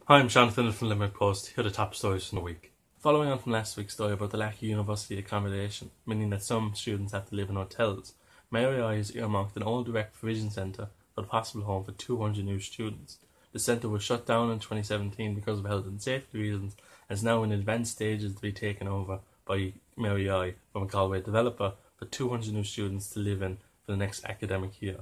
Hi, I'm Seán Finnan from Limerick Post. Here are the top stories from the week. Following on from last week's story about the lack of university accommodation, meaning that some students have to live in hotels, Mary I has earmarked an old direct provision centre for the possible home for 200 new students. The centre was shut down in 2017 because of health and safety reasons and is now in advanced stages to be taken over by Mary I from a Galway developer for 200 new students to live in for the next academic year.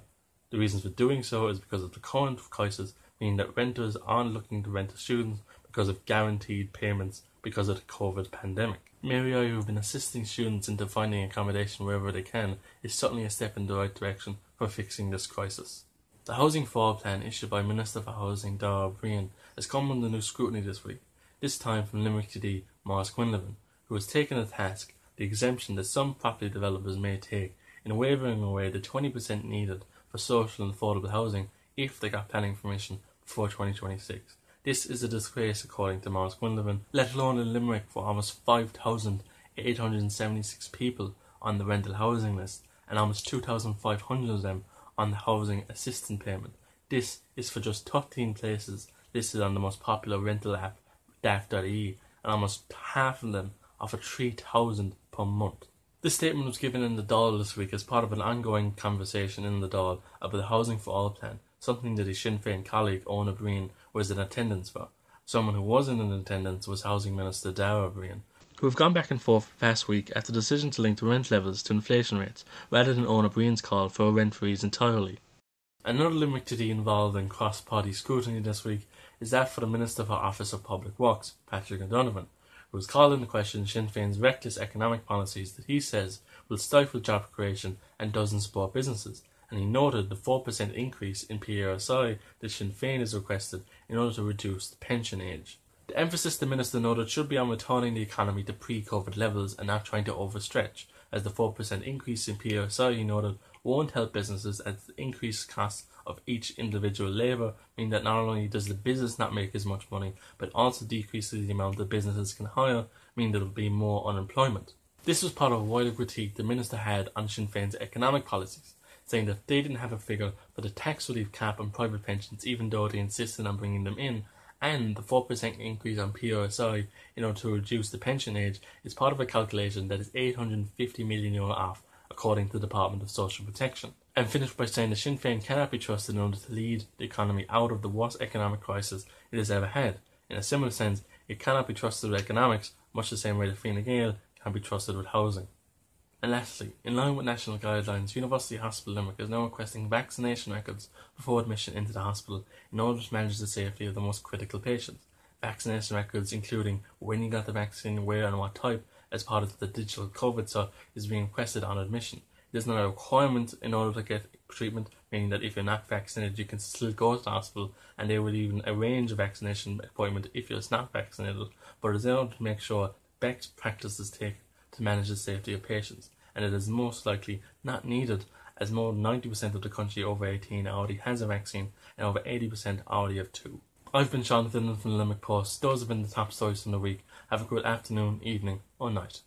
The reason for doing so is because of the current crisis, meaning that renters aren't looking to rent to students because of guaranteed payments because of the COVID pandemic. Mary I, who have been assisting students into finding accommodation wherever they can, is certainly a step in the right direction for fixing this crisis. The Housing for All plan issued by Minister for Housing Dara Brian has come under new scrutiny this week, this time from Limerick TD Maurice Quinlivan, who has taken to task the exemption that some property developers may take in wavering away the 20% needed for social and affordable housing if they got planning permission before 2026. This is a disgrace, according to Maurice Quinlivan, let alone in Limerick, for almost 5,876 people on the rental housing list and almost 2,500 of them on the housing assistance payment. This is for just 13 places listed on the most popular rental app, daft.ie, and almost half of them offer 3,000 per month. This statement was given in the Dáil this week as part of an ongoing conversation in the Dáil about the Housing for All plan, something that his Sinn Fein colleague Owen O'Brien was in attendance for. Someone who wasn't in attendance was Housing Minister Dara O'Brien, who have gone back and forth past week after the decision to link the rent levels to inflation rates, rather than Owen O'Brien's call for a rent freeze entirely. Another Limerick TD involved in cross-party scrutiny this week is that for the Minister for Office of Public Works, Patrick O'Donovan, who has called into question Sinn Féin's reckless economic policies that he says will stifle job creation and doesn't support businesses, and he noted the 4% increase in PRSI that Sinn Féin has requested in order to reduce the pension age. The emphasis the Minister noted should be on returning the economy to pre-COVID levels and not trying to overstretch, as the 4% increase in PRSI, he noted, won't help businesses as the increased costs of each individual labour mean that not only does the business not make as much money, but also decreases the amount that businesses can hire, meaning there will be more unemployment. This was part of a wider critique the Minister had on Sinn Féin's economic policies, saying that they didn't have a figure for the tax relief cap on private pensions even though they insisted on bringing them in, and the 4% increase on PRSI in order to reduce the pension age is part of a calculation that is €850 million off, according to the Department of Social Protection. And finished by saying that Sinn Féin cannot be trusted in order to lead the economy out of the worst economic crisis it has ever had. In a similar sense, it cannot be trusted with economics, much the same way that Fine Gael can be trusted with housing. And lastly, in line with national guidelines, University Hospital Limerick is now requesting vaccination records before admission into the hospital in order to manage the safety of the most critical patients. Vaccination records including when you got the vaccine, where and what type, as part of the digital COVID cert, is being requested on admission. It is not a requirement in order to get treatment, meaning that if you're not vaccinated you can still go to the hospital and they would even arrange a vaccination appointment if you're not vaccinated, but it is in order to make sure best practices taken to manage the safety of patients, and it is most likely not needed as more than 90% of the country over 18 already has a vaccine and over 80% already have two. I've been Seán Finnan from the Limerick Post. Those have been the top stories from the week. Have a good afternoon, evening or night.